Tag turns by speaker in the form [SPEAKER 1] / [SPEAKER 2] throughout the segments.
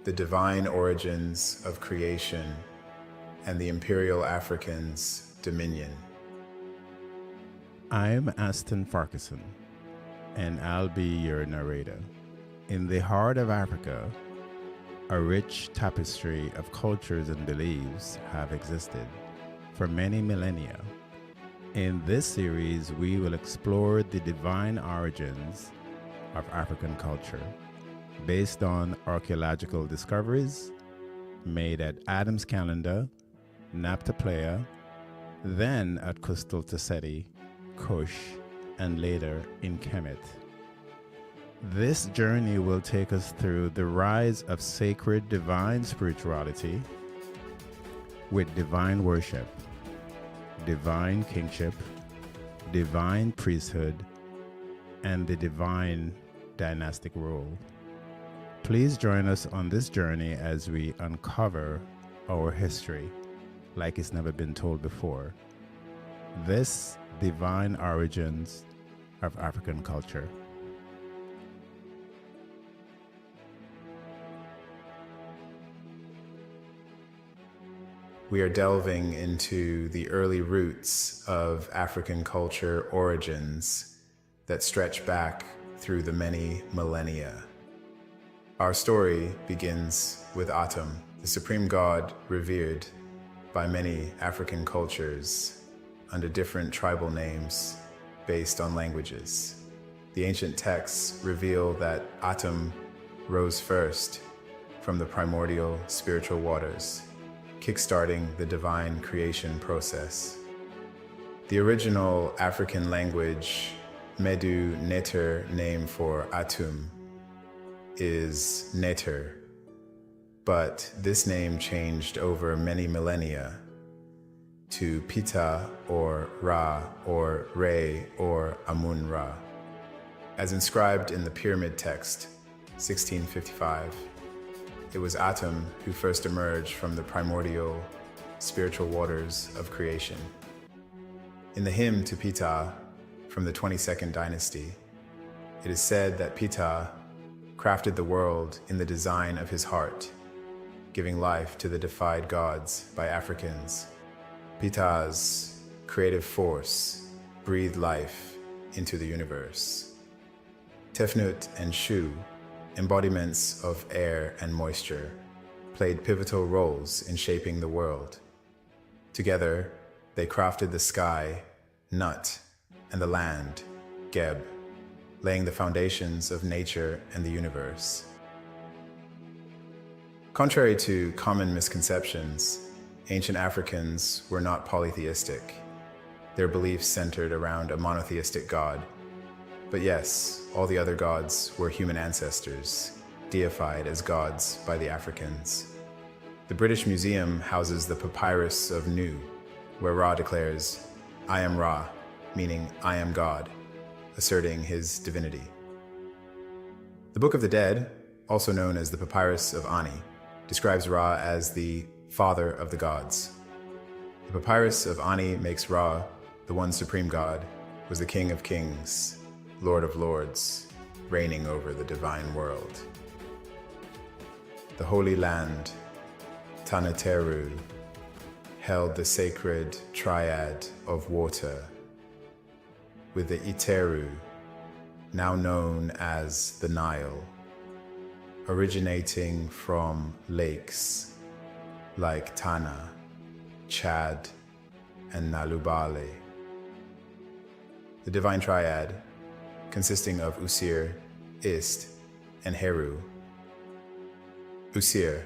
[SPEAKER 1] the divine origins of creation and the imperial Africans' dominion.
[SPEAKER 2] I'm Aston Farquharson, and I'll be your narrator. In the heart of Africa, a rich tapestry of cultures and beliefs have existed for many millennia. In this series, we will explore the divine origins of African culture based on archaeological discoveries made at Adam's Calendar, Napta Playa, then at Coastal Taseti, Kush, and later in Kemet. This journey will take us through the rise of sacred divine spirituality with divine worship, divine kingship, divine priesthood, and the divine dynastic rule. Please join us on this journey as we uncover our history like it's never been told before. This divine origins of African culture.
[SPEAKER 1] We are delving into the early roots of African culture origins that stretch back through the many millennia. Our story begins with Atum, the supreme god revered by many African cultures under different tribal names based on languages. The ancient texts reveal that Atum rose first from the primordial spiritual waters, kickstarting the divine creation process. The original African language, Medu Neter, name for Atum, is Neter, but this name changed over many millennia to Pita or Ra or Re or Amun-Ra. As inscribed in the Pyramid text, 1655, it was Atum who first emerged from the primordial spiritual waters of creation. In the hymn to Pita from the 22nd dynasty, it is said that Pita crafted the world in the design of his heart, giving life to the defied gods by Africans. Pita's creative force breathed life into the universe. Tefnut and Shu, embodiments of air and moisture, played pivotal roles in shaping the world. Together, they crafted the sky, Nut, and the land, Geb, laying the foundations of nature and the universe. Contrary to common misconceptions, ancient Africans were not polytheistic. Their beliefs centered around a monotheistic god. But yes, all the other gods were human ancestors, deified as gods by the Africans. The British Museum houses the Papyrus of Nu, where Ra declares, "I am Ra," meaning "I am God," asserting his divinity. The Book of the Dead, also known as the Papyrus of Ani, describes Ra as the father of the gods. The Papyrus of Ani makes Ra, the one supreme god, was the king of kings, Lord of lords, reigning over the divine world. The Holy Land, Taneteru, held the sacred triad of water, with the Iteru, now known as the Nile, originating from lakes like Tana, Chad, and Nalubale. The divine triad, consisting of Usir, Ist, and Heru. Usir,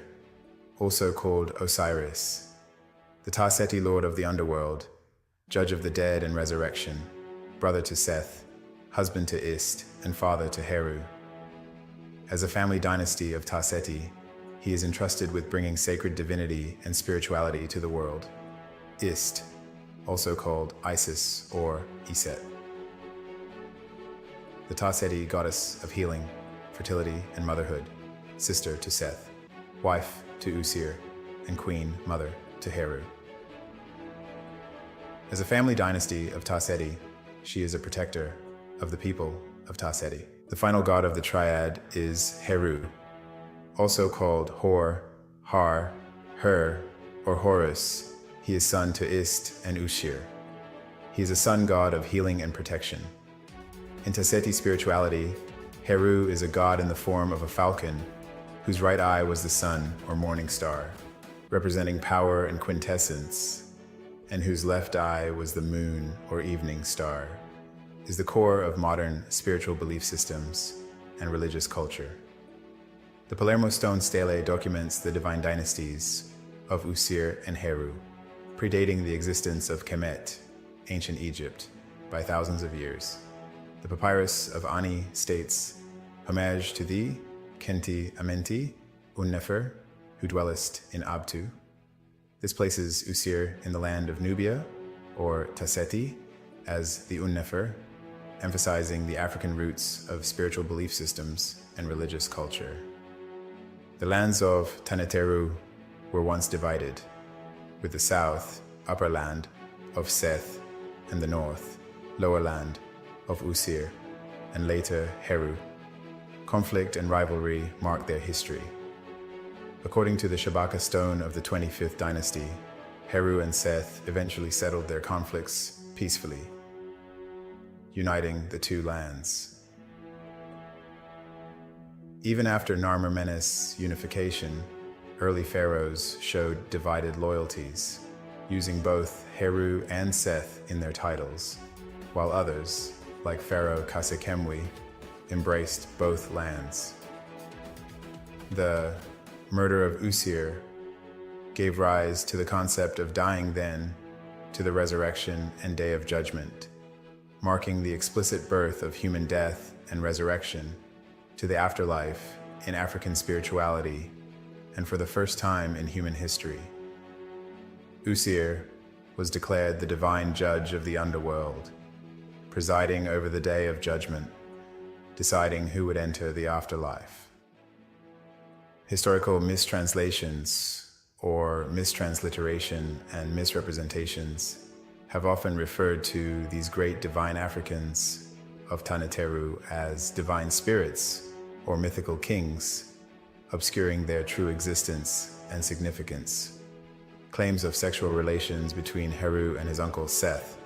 [SPEAKER 1] also called Osiris, the Taseti lord of the underworld, judge of the dead and resurrection, brother to Seth, husband to Ist, and father to Heru. As a family dynasty of Taseti, he is entrusted with bringing sacred divinity and spirituality to the world. Ist, also called Isis or Iset. The Taseti goddess of healing, fertility, and motherhood, sister to Seth, wife to Usir, and queen mother to Heru. As a family dynasty of Taseti, she is a protector of the people of Taseti. The final god of the triad is Heru, Also called Hor, Har, Her, or Horus, he is son to Ist and Ushir. He is a sun god of healing and protection. In Tasseti spirituality, Heru is a god in the form of a falcon, whose right eye was the sun or morning star, representing power and quintessence, and whose left eye was the moon or evening star, is the core of modern spiritual belief systems and religious culture. The Palermo stone stele documents the divine dynasties of Usir and Heru, predating the existence of Kemet, ancient Egypt, by thousands of years. The papyrus of Ani states, "Homage to thee, Kenti Amenti, Unnefer, who dwellest in Abtu." This places Usir in the land of Nubia, or Tasseti, as the Unnefer, emphasizing the African roots of spiritual belief systems and religious culture. The lands of Taneteru were once divided, with the south, upper land, of Seth, and the north, lower land, of Usir, and later Heru. Conflict and rivalry mark their history. According to the Shabaka stone of the 25th dynasty, Heru and Seth eventually settled their conflicts peacefully, uniting the two lands. Even after Narmer-Menes unification, early pharaohs showed divided loyalties, using both Heru and Seth in their titles, while others, like Pharaoh Kasekemwi, embraced both lands. The murder of Usir gave rise to the concept of dying then to the resurrection and day of judgment, marking the explicit birth of human death and resurrection to the afterlife in African spirituality, and for the first time in human history. Usir was declared the divine judge of the underworld, presiding over the day of judgment, deciding who would enter the afterlife. Historical mistranslations, or mistransliteration and misrepresentations, have often referred to these great divine Africans of Taneteru as divine spirits or mythical kings, obscuring their true existence and significance. Claims of sexual relations between Heru and his uncle Seth,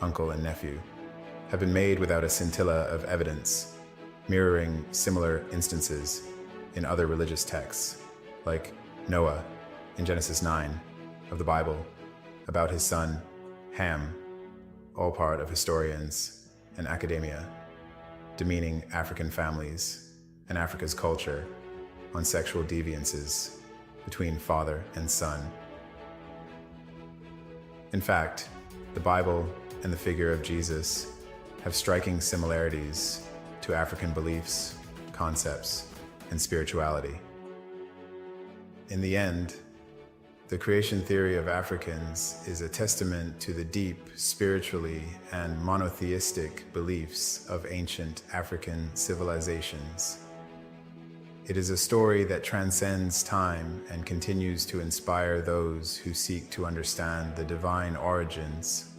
[SPEAKER 1] uncle and nephew, have been made without a scintilla of evidence, mirroring similar instances in other religious texts, like Noah in Genesis 9 of the Bible, about his son Ham, all part of historians and academia, demeaning African families and Africa's culture on sexual deviances between father and son. In fact, the Bible and the figure of Jesus have striking similarities to African beliefs, concepts, and spirituality. In the end, the creation theory of Africans is a testament to the deep spiritually and monotheistic beliefs of ancient African civilizations. It is a story that transcends time and continues to inspire those who seek to understand the divine origins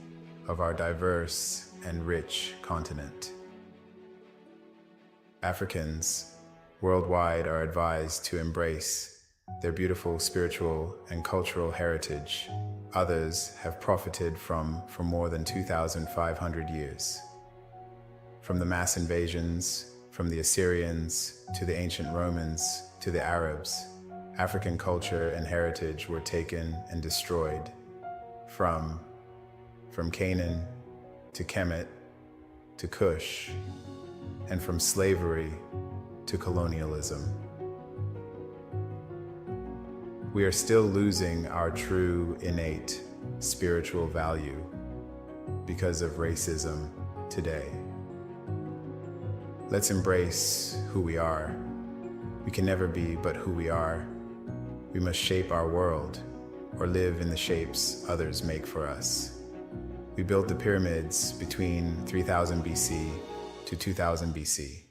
[SPEAKER 1] of our diverse and rich continent. Africans worldwide are advised to embrace their beautiful spiritual and cultural heritage others have profited from for more than 2,500 years. From the mass invasions, from the Assyrians to the ancient Romans to the Arabs, African culture and heritage were taken and destroyed. From Canaan to Kemet to Kush, and from slavery to colonialism. We are still losing our true, innate, spiritual value because of racism today. Let's embrace who we are. We can never be but who we are. We must shape our world or live in the shapes others make for us. We built the pyramids between 3000 BC to 2000 BC.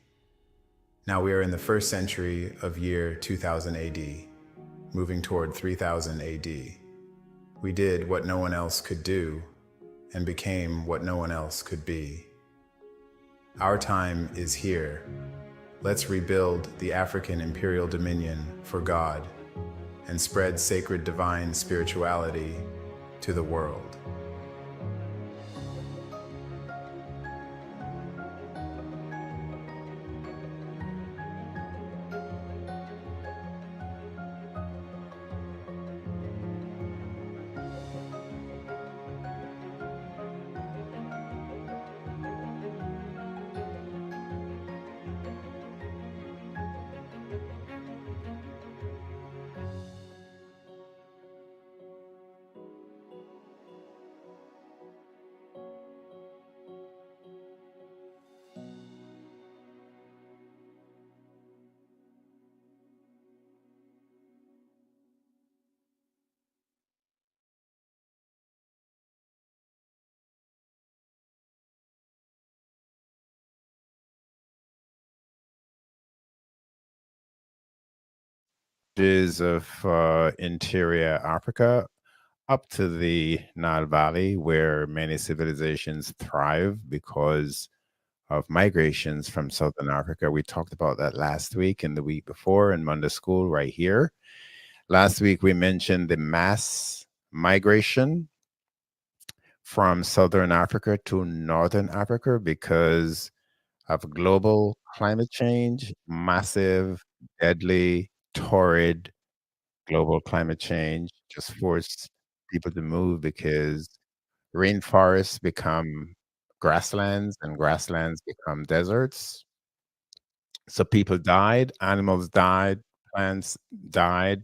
[SPEAKER 1] Now we are in the first century of year 2000 AD, moving toward 3000 AD. We did what no one else could do and became what no one else could be. Our time is here. Let's rebuild the African imperial dominion for God and spread sacred divine spirituality to the world.
[SPEAKER 2] Is of interior Africa up to the Nile Valley, where many civilizations thrive because of migrations from Southern Africa. We talked about that last week and the week before in Monday School right here. Last week, we mentioned the mass migration from Southern Africa to Northern Africa because of global climate change, massive, deadly, torrid global climate change just forced people to move because rainforests become grasslands and grasslands become deserts. So people died, animals died, plants died,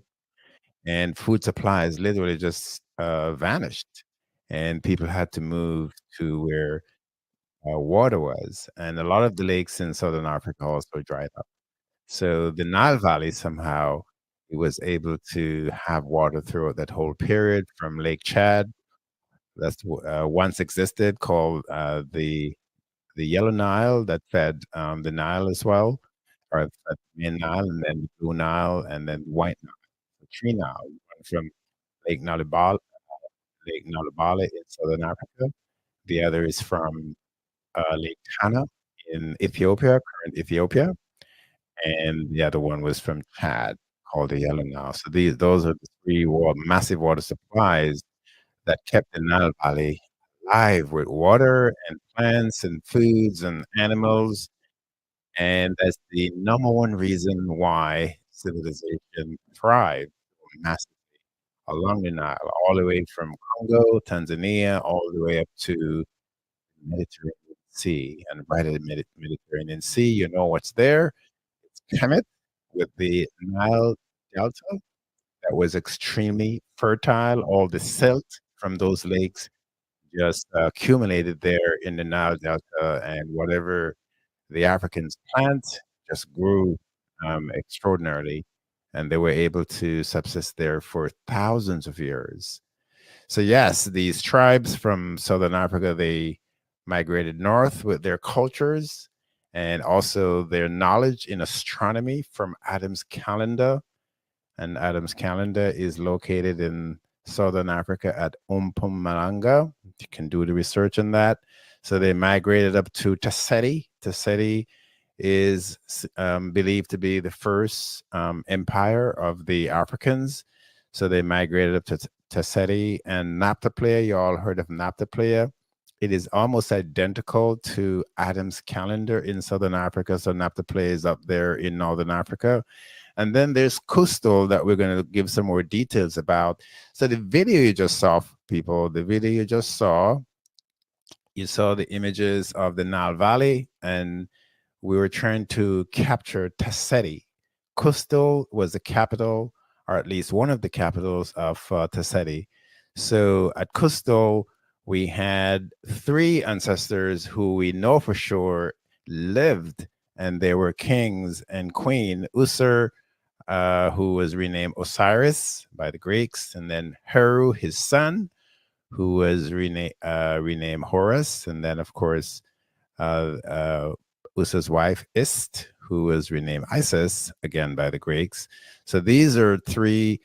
[SPEAKER 2] and food supplies literally just vanished. And people had to move to where water was. And a lot of the lakes in southern Africa also dried up. So the Nile Valley somehow it was able to have water throughout that whole period from Lake Chad that's once existed called the Yellow Nile that fed the Nile as well, or fed the main Nile, and then the Blue Nile, and then the White Nile, the Tree Nile, one from Lake Lake Nalibale in southern Africa. The other is from Lake Tana in Ethiopia, current Ethiopia, and the other one was from Chad called the Yellow Nile. So those are the three massive water supplies that kept the Nile Valley alive with water and plants and foods and animals. And that's the number one reason why civilization thrived massively along the Nile, all the way from Congo, Tanzania, all the way up to the Mediterranean Sea. And right at the Mediterranean Sea, you know what's there? It's Kemet with the Nile Delta that was extremely fertile. All the silt from those lakes just accumulated there in the Nile Delta, and whatever the Africans plant just grew extraordinarily, and they were able to subsist there for thousands of years. So yes, these tribes from Southern Africa, they migrated north with their cultures and also their knowledge in astronomy from Adam's calendar, and Adam's calendar is located in southern Africa at Mpumalanga. You can do the research on that. So they migrated up to Taseti. Taseti is believed to be the first empire of the Africans. So they migrated up to Taseti and Naphtali. You all heard of Naphtali. It is almost identical to Adam's calendar in southern Africa. So Naphtali is up there in northern Africa. And then there's Coastal that we're going to give some more details about. So the video you just saw, people, the video you saw the images of the Nile Valley, and we were trying to capture Taseti. Coastal was the capital, or at least one of the capitals of Taseti. So at Coastal, we had three ancestors who we know for sure lived, and they were kings and queen. Usur, who was renamed Osiris by the Greeks, and then Heru, his son, who was renamed Horus, and then, of course, Usa's wife, Ist, who was renamed Isis, again by the Greeks. So these are three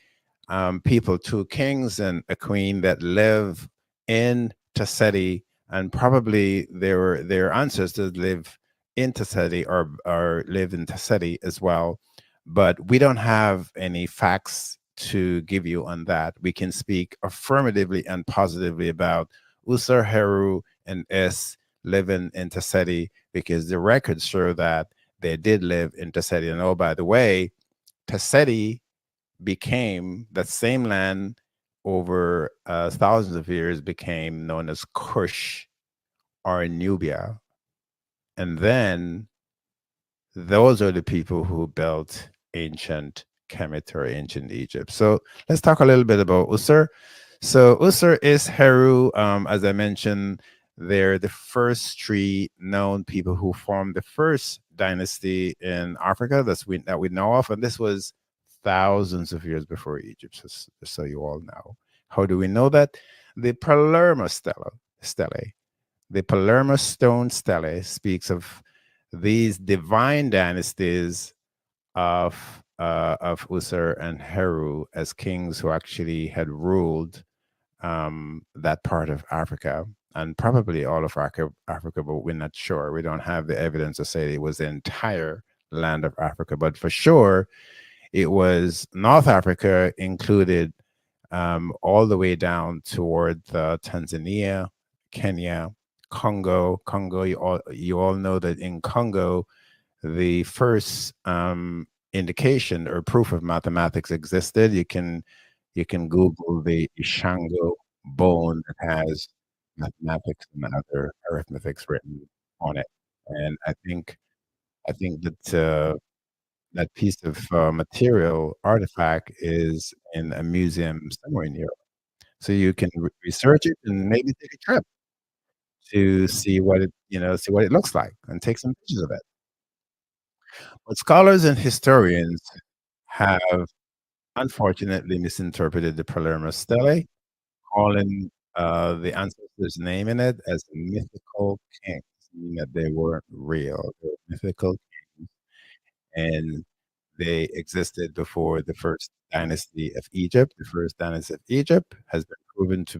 [SPEAKER 2] people, two kings and a queen that live in Taseti, and probably their ancestors live in Taseti or lived in Taseti as well, but we don't have any facts to give you on that. We can speak affirmatively and positively about Usar, Heru, and S living in Taseti because the records show that they did live in Taseti. And oh, by the way, Taseti became that same land over thousands of years became known as Kush or Nubia. And then those are the people who built ancient Kemet or ancient Egypt. So let's talk a little bit about Usur. So Usur is Heru. As I mentioned, they're the first three known people who formed the first dynasty in Africa that we know of, and this was thousands of years before Egypt. Just so you all know, how do we know that? The Palermo stele, the Palermo stone stele speaks of these divine dynasties of Usur and Heru as kings who actually had ruled that part of Africa and probably all of Africa, but we're not sure. We don't have the evidence to say it was the entire land of Africa, but for sure it was North Africa included all the way down toward Tanzania, Kenya, Congo. Congo, you all know that in Congo, the first indication or proof of mathematics existed. You can Google the Ishango bone that has mathematics and other arithmetics written on it, and I think that that piece of material artifact is in a museum somewhere in Europe. So you can research it and maybe take a trip to see what it looks like and take some pictures of it. But scholars and historians have unfortunately misinterpreted the Palermo stele, calling the ancestors' name in it as mythical kings, meaning that they weren't real. They were mythical kings, and they existed before the first dynasty of Egypt. The first dynasty of Egypt has been proven to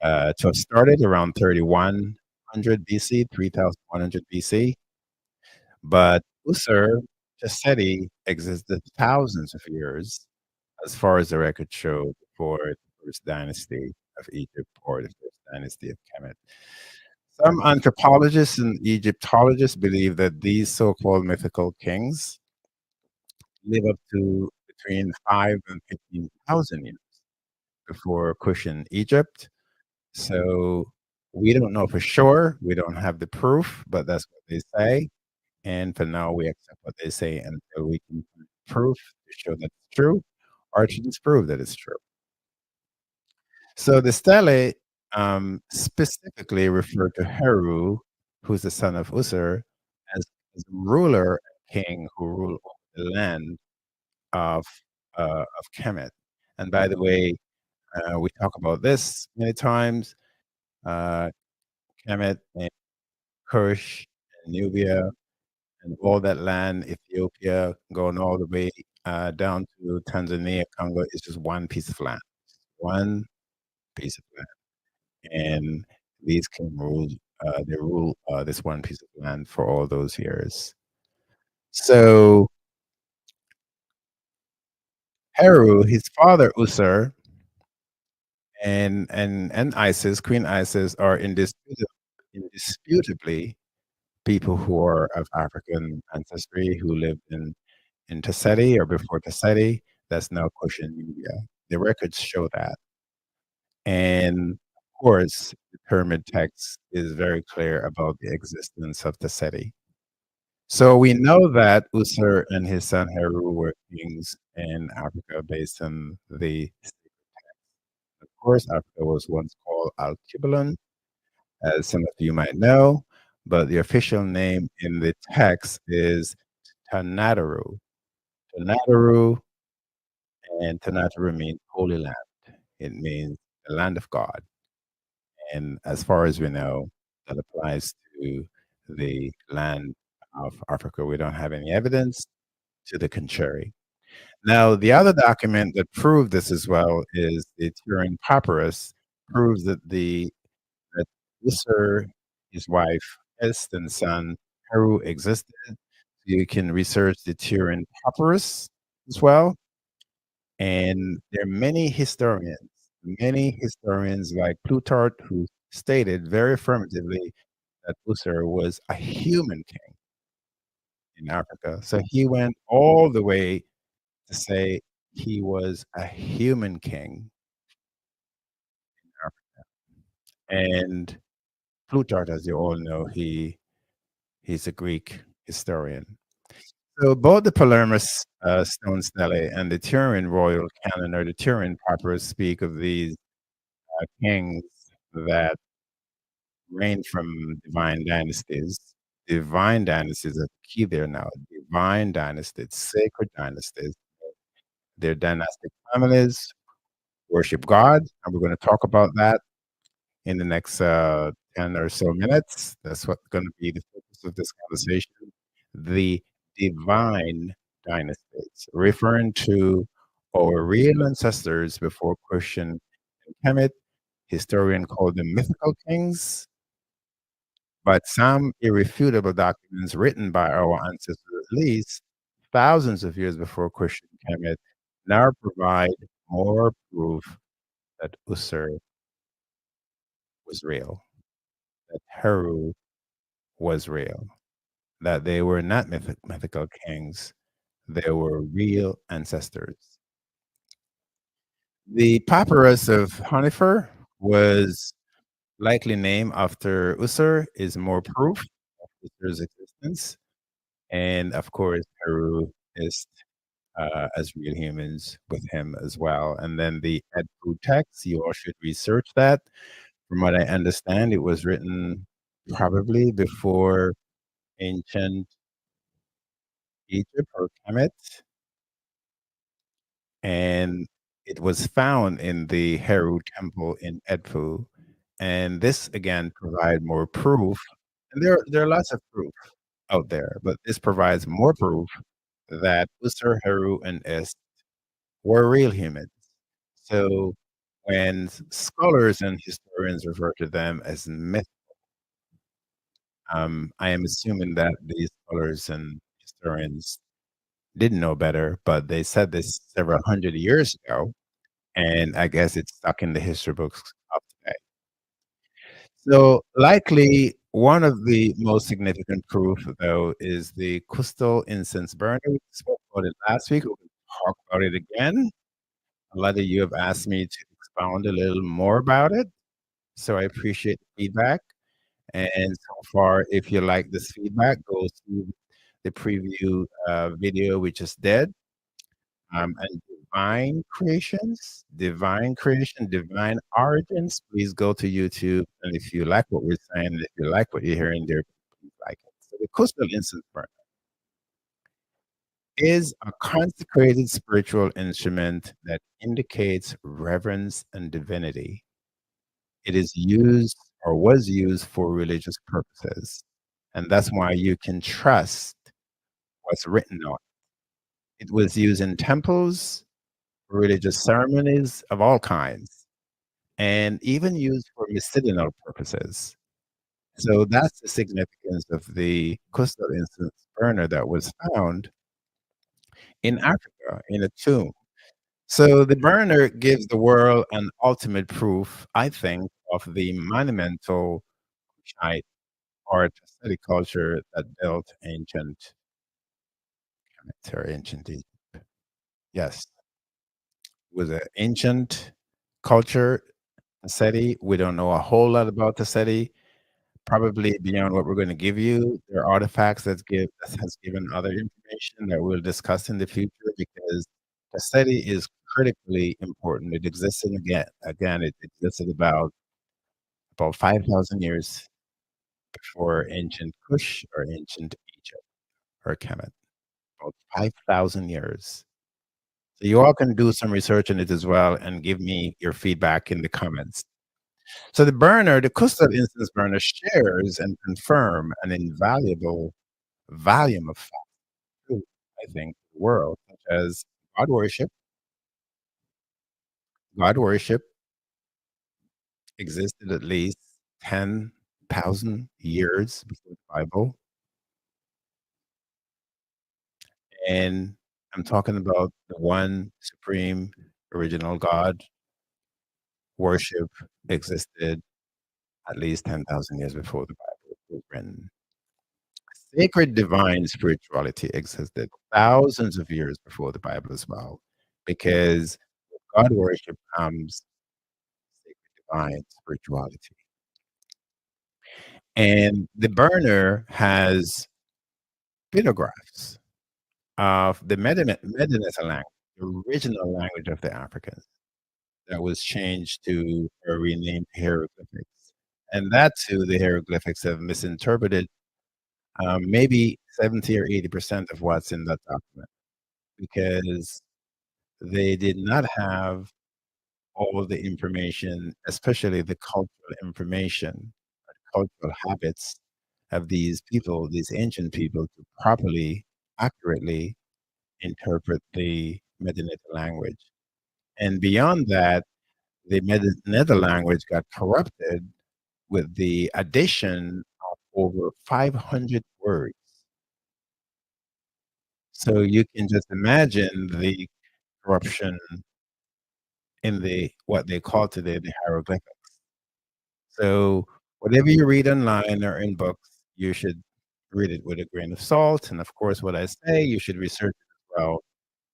[SPEAKER 2] have started around 3100 BC, 3100 BC. But Usur Chasedi existed thousands of years, as far as the record showed, before the first dynasty of Egypt or the first dynasty of Kemet. Some anthropologists and Egyptologists believe that these so-called mythical kings live up to between 5 and 15,000 years before Cushan Egypt. So we don't know for sure. We don't have the proof, but that's what they say. And for now, we accept what they say until we can find proof to show that it's true or to disprove that it's true. So the stele specifically referred to Heru, who's the son of Usur, as a ruler and king who ruled over the land of Kemet. And by the way, we talk about this many times. Uh, Kemet and Kush and Nubia and all that land, Ethiopia, going all the way down to Tanzania, Congo, is just one piece of land, one piece of land. And these king ruled, they rule this one piece of land for all those years. So Heru, his father Usur, and Isis, Queen Isis, are indisputably people who are of African ancestry who lived in Taseti or before Taseti. That's now Cushan Nubia. The records show that. And of course, the pyramid text is very clear about the existence of Taseti. So we know that Usur and his son Heru were kings in Africa based on the. Of course, Africa was once called Al-Kibalun, as some of you might know, but the official name in the text is Tanataru. Tanataru, and Tanataru means holy land. It means the land of God. And as far as we know, that applies to the land of Africa. We don't have any evidence to the contrary. Now, the other document that proved this as well is the Turin Papyrus, proves that Usur, his wife, Aston son, Peru existed. You can research the Turin papyrus as well. And there are many historians like Plutarch, who stated very affirmatively that User was a human king in Africa. So he went all the way to say he was a human king in Africa. And Plutarch, as you all know, he's a Greek historian. So both the Palermo stone stele and the Turin royal canon or the Turin papyrus speak of these kings that reigned from divine dynasties. Divine dynasties are key there now. Divine dynasties, sacred dynasties. They're dynastic families, worship God, and we're going to talk about that in the next 10 or so minutes. That's what's going to be the focus of this conversation. The divine dynasties, referring to our real ancestors before Christian and Kemet. Historian called them mythical kings, but some irrefutable documents written by our ancestors, at least thousands of years before Christian Kemet, now provide more proof that Usur was real, that Heru was real, that they were not mythical kings, they were real ancestors. The papyrus of Honifer was likely named after Usur, is more proof of Usur's existence. And of course, Heru is as real humans with him as well. And then the Edfu text, you all should research that. From what I understand, it was written probably before ancient Egypt or Kemet, and it was found in the Heru temple in Edfu. And this again provide more proof. And there are lots of proof out there, but this provides more proof that Usur, Heru, and Est were real humans. So when scholars and historians refer to them as myth, I am assuming that these scholars and historians didn't know better, but they said this several hundred years ago, and I guess it's stuck in the history books of today. So likely one of the most significant proof, though, is the crystal incense burner. We spoke about it last week. We'll talk about it again. A lot of you have asked me to expound a little more about it, so I appreciate the feedback. And so far, if you like this feedback, go see the preview video we just did. And divine creation, divine origins. Please go to YouTube, and if you like what we're saying, if you like what you're hearing there, please like it. So the crystal incense burner is a consecrated spiritual instrument that indicates reverence and divinity. It is used or was used for religious purposes. And that's why you can trust what's written on it. It was used in temples, religious ceremonies of all kinds, and even used for medicinal purposes. So that's the significance of the crystal incense burner that was found in Africa in a tomb. So the burner gives the world an ultimate proof, I think, of the monumental Kushite or Hasidic culture that built ancient or ancient Egypt. Yes, it was an ancient culture, Hasidic. We don't know a whole lot about Hasidic, probably beyond what we're going to give you. There are artifacts that has given other information that we'll discuss in the future because Hasidic is critically important. It existed again. It existed about 5,000 years before ancient Kush or ancient Egypt or Kemet. About 5,000 years. So you all can do some research on it as well and give me your feedback in the comments. So the crystal incense burner shares and confirm an invaluable volume of facts, I think, the world, such as God worship. God worship existed at least 10,000 years before the Bible. And I'm talking about the one supreme original God worship existed at least 10,000 years before the Bible was written. Sacred divine spirituality existed thousands of years before the Bible as well, because God worship comes sacred divine spirituality. And the burner has pictographs of the Medinata language, the original language of the Africans, that was changed to or renamed hieroglyphics. And that too, the hieroglyphics have misinterpreted maybe 70 or 80% of what's in that document because they did not have all of the information, especially the cultural information, cultural habits of these people, these ancient people, to properly, accurately interpret the Medinata language. And beyond that, the Medinata language got corrupted with the addition of over 500 words. So you can just imagine the corruption in the what they call today the hieroglyphics. So whatever you read online or in books, you should read it with a grain of salt. And of course, what I say, you should research it as well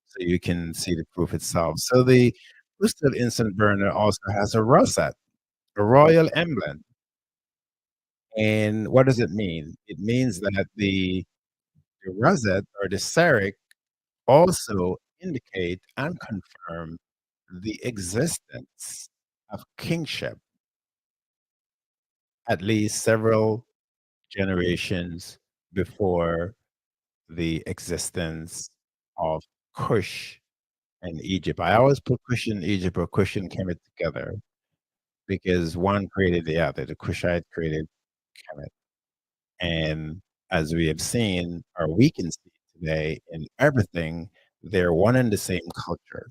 [SPEAKER 2] so you can see the proof itself. So the Crystal Instant Burner also has a rosette, a royal emblem. And what does it mean? It means that the rosette or the serif also indicate and confirm the existence of kingship at least several generations before the existence of Cush and Egypt. I always put Cush and Egypt or Cush and Kemet together because one created the other. The Cushite created Kemet. And as we have seen, or we can see today in everything, they're one and the same culture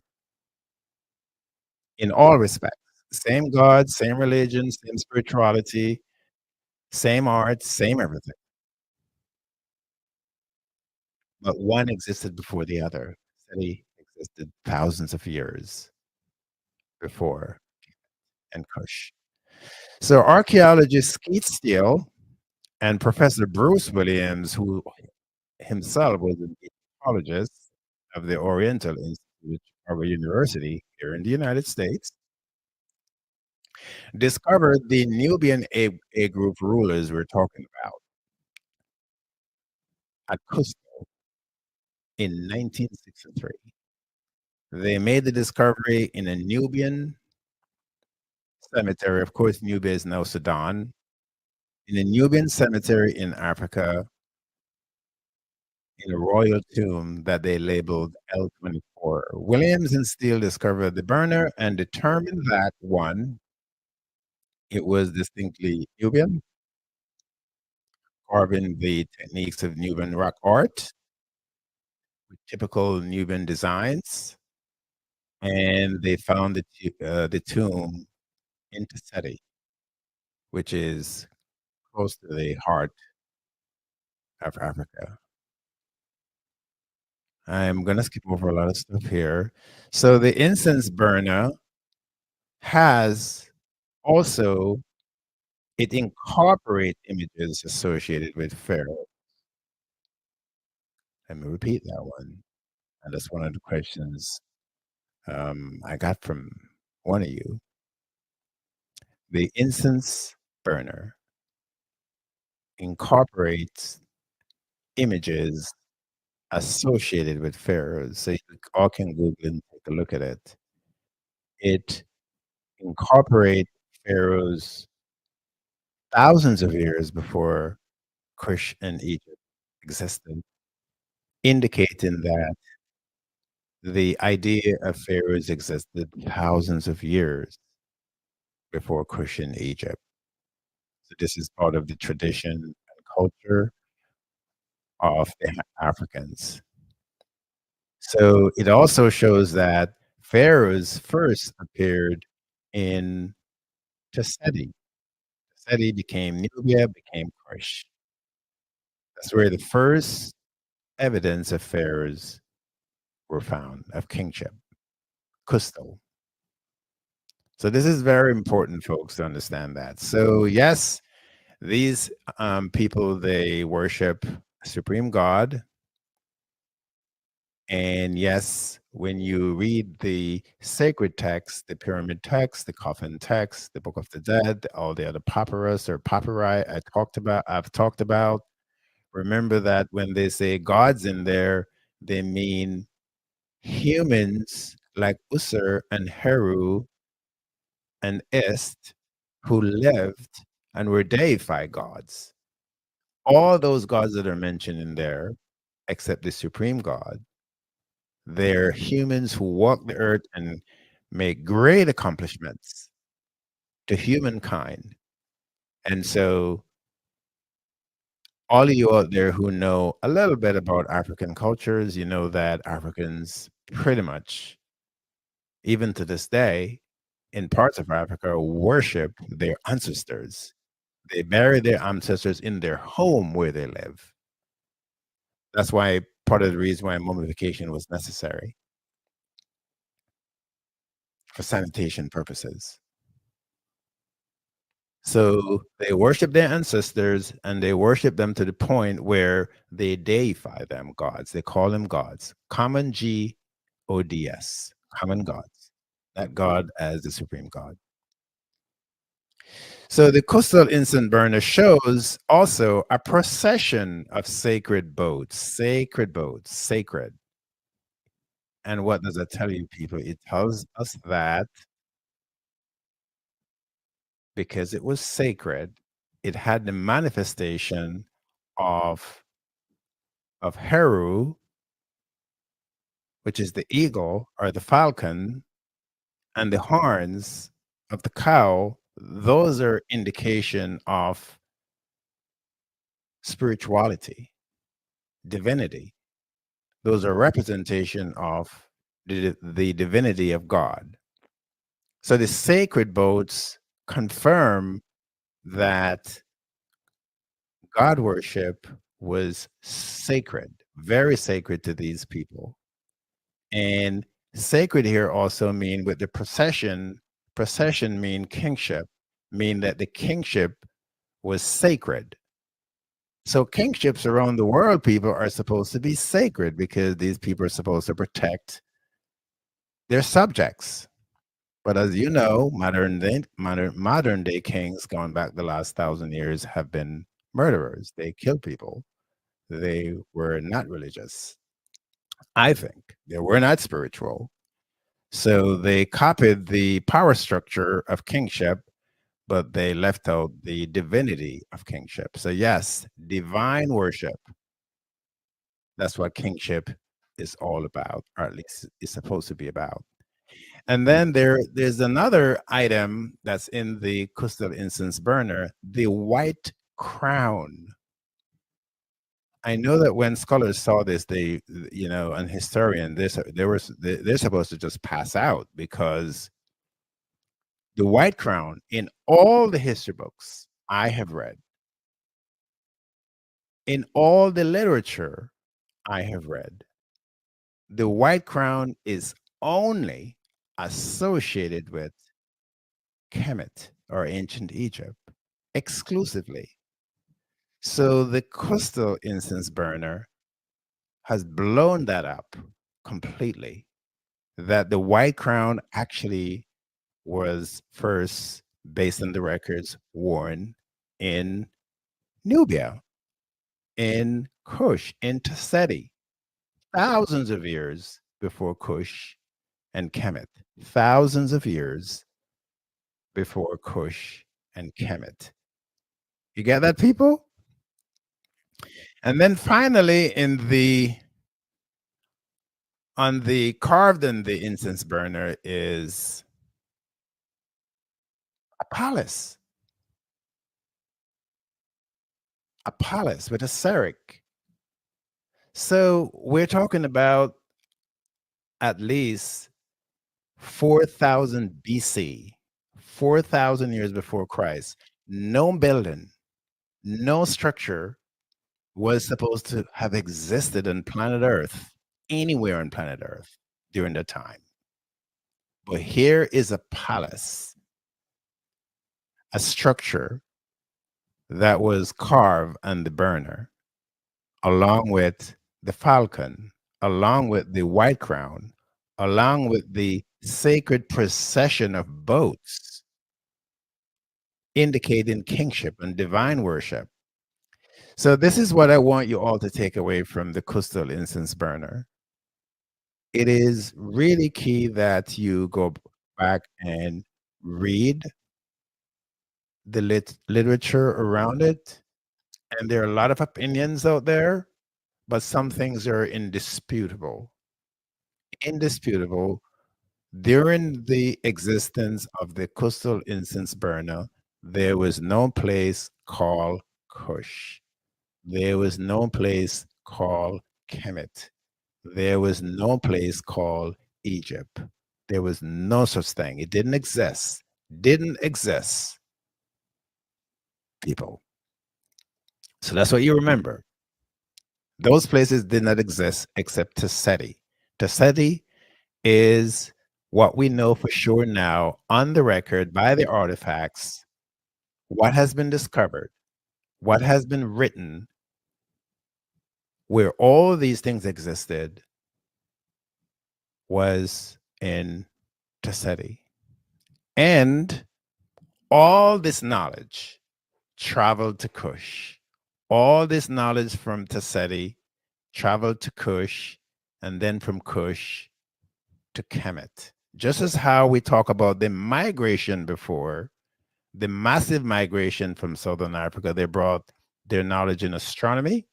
[SPEAKER 2] in all respects. Same God, same religion, same spirituality, same art, same everything. But one existed before the other. Seti existed thousands of years before and Kush. So archaeologist Keith Steele and Professor Bruce Williams, who himself was an Egyptologist of the Oriental Institute of a university here in the United States, discovered the Nubian A group rulers we're talking about at Cusco in 1963. They made the discovery in a Nubian cemetery. Of course, Nubia is now Sudan. In a Nubian cemetery in Africa, in a royal tomb that they labeled L24. Williams and Steele discovered the burner and determined that one, it was distinctly Nubian, carving the techniques of Nubian rock art with typical Nubian designs. And they found the tomb in Seti, which is close to the heart of Africa. I'm going to skip over a lot of stuff here. So the incense burner has also, it incorporates images associated with Pharaoh. Let me repeat that one. And that's one of the questions I got from one of you. The incense burner incorporates images associated with pharaohs. So you all can Google and take a look at it. It incorporates pharaohs thousands of years before Kush and Egypt existed, indicating that the idea of pharaohs existed thousands of years before Kush and Egypt. So this is part of the tradition and culture of the Africans. So it also shows that pharaohs first appeared in Seti. Seti became Nubia, became Kush. That's where the first evidence of pharaohs were found of kingship, custal. So this is very important, folks, to understand that. So yes, these people, they worship a supreme God. And yes, when you read the sacred text, the pyramid text, the coffin text, the Book of the Dead, all the other papyrus or papyri I've talked about, remember that when they say gods in there, they mean humans like Usur and Heru and Ist who lived and were deified gods. All those gods that are mentioned in there, except the supreme God, they're humans who walk the earth and make great accomplishments to humankind. And so, all of you out there who know a little bit about African cultures, you know that Africans pretty much, even to this day, in parts of Africa, worship their ancestors. They bury their ancestors in their home where they live. That's why part of the reason why mummification was necessary for sanitation purposes. So they worship their ancestors and they worship them to the point where they deify them gods. They call them gods. Common G O D S, common gods. That God as the supreme God. So the coastal incense burner shows also a procession of sacred boats, sacred. And what does it tell you, people? It tells us that because it was sacred, it had the manifestation of Heru, which is the eagle or the falcon, and the horns of the cow. Those are indication of spirituality, divinity. Those are representation of the divinity of God. So the sacred boats confirm that God worship was sacred, very sacred to these people. And sacred here also mean with the procession mean kingship, mean that the kingship was sacred. So kingships around the world, people are supposed to be sacred because these people are supposed to protect their subjects. But as you know, modern day kings going back the last 1,000 years have been murderers. They kill people. They were not religious. I think they were not spiritual. So they copied the power structure of kingship, but they left out the divinity of kingship. So yes, divine worship. That's what kingship is all about, or at least is supposed to be about. And then there's another item that's in the crystal incense burner, the white crown. I know that when scholars saw this, they, and historian, they're supposed to just pass out because the white crown in all the history books I have read, in all the literature I have read, the white crown is only associated with Kemet or ancient Egypt exclusively. So the crystal incense burner has blown that up completely. That the white crown actually was first, based on the records, worn in Nubia, in Kush, in Taseti, thousands of years before Kush and Kemet. Thousands of years before Kush and Kemet. You get that, people? And then finally, on the carved in the incense burner is a palace with a Seric. So we're talking about at least 4,000 BC, 4,000 years before Christ. No building, no structure was supposed to have existed on planet Earth, anywhere on planet Earth during that time. But here is a palace, a structure that was carved on the burner, along with the falcon, along with the white crown, along with the sacred procession of boats, indicating kingship and divine worship. So, this is what I want you all to take away from the crystal incense burner. It is really key that you go back and read the literature around it. And there are a lot of opinions out there, but some things are indisputable. Indisputable. During the existence of the crystal incense burner, there was no place called Kush. There was no place called Kemet. There was no place called Egypt. There was no such thing. It didn't exist. Didn't exist, people. So that's what you remember. Those places did not exist except Taseti. Taseti is what we know for sure now on the record by the artifacts, what has been discovered, what has been written, where all these things existed was in Taseti. And all this knowledge traveled to Kush. All this knowledge from Taseti traveled to Kush, and then from Kush to Kemet. Just as how we talk about the migration before, the massive migration from Southern Africa, they brought their knowledge in astronomy,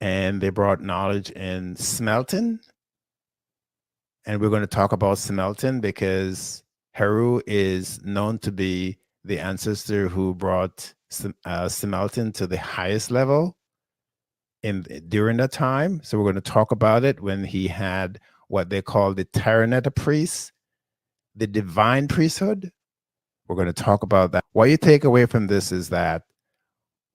[SPEAKER 2] and they brought knowledge in smelting. And we're going to talk about smelting because Heru is known to be the ancestor who brought smelting to the highest level during that time. So we're going to talk about it when he had what they call the Taraneta priests, the divine priesthood. We're going to talk about that. What you take away from this is that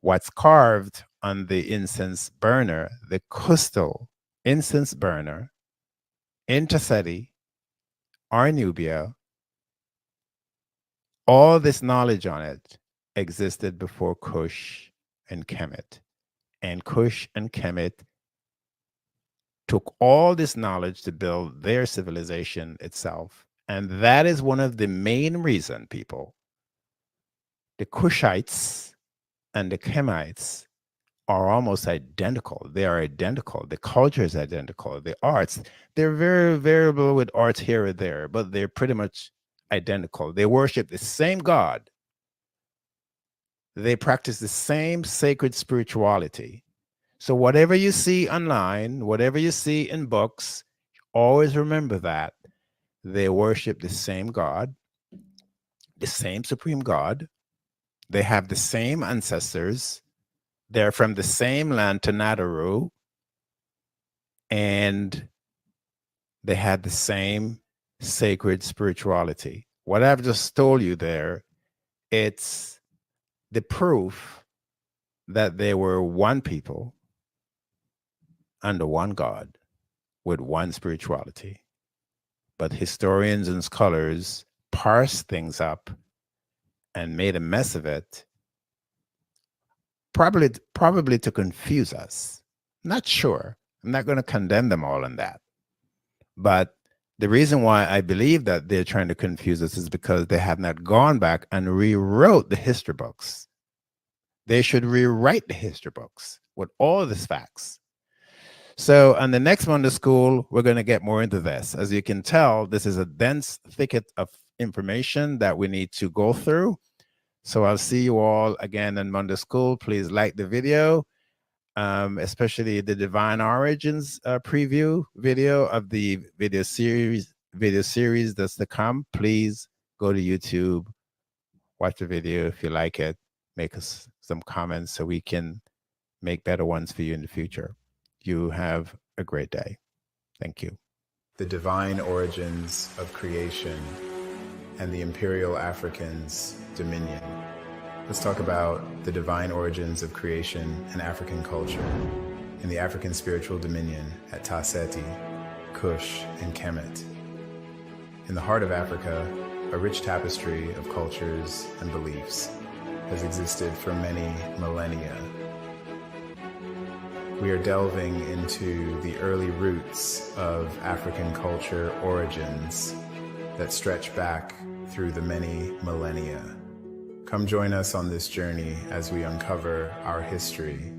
[SPEAKER 2] what's carved on the incense burner, the crystal incense burner in Taseti or Nubia, all this knowledge on it existed before Kush and Kemet. And Kush and Kemet took all this knowledge to build their civilization itself. And that is one of the main reason, people, the Kushites and the Kemites are almost identical. They are identical. The culture is identical. The arts, they're very variable with arts here or there, but they're pretty much identical. They worship the same God. They practice the same sacred spirituality. So whatever you see online, whatever you see in books, always remember that they worship the same God, the same supreme God. They have the same ancestors. They're from the same land, Tanadaru, and they had the same sacred spirituality. What I've just told you there, it's the proof that they were one people under one God with one spirituality. But historians and scholars parsed things up and made a mess of it, probably to confuse us. Not sure. I'm not going to condemn them all on that. But the reason why I believe that they're trying to confuse us is because they have not gone back and rewrote the history books. They should rewrite the history books with all these facts. So on the next Monday School, we're going to get more into this. As you can tell, this is a dense thicket of information that we need to go through. So I'll see you all again in Monday School. Please like the video, especially the Divine Origins preview video of the video series that's to come. Please go to YouTube, watch the video if you like it, make us some comments so we can make better ones for you in the future. You have a great day. Thank you.
[SPEAKER 1] The divine origins of creation and the imperial Africans' dominion. Let's talk about the divine origins of creation and African culture in the African spiritual dominion at Taseti, Kush, and Kemet. In the heart of Africa, a rich tapestry of cultures and beliefs has existed for many millennia. We are delving into the early roots of African culture origins that stretch back through the many millennia. Come join us on this journey as we uncover our history.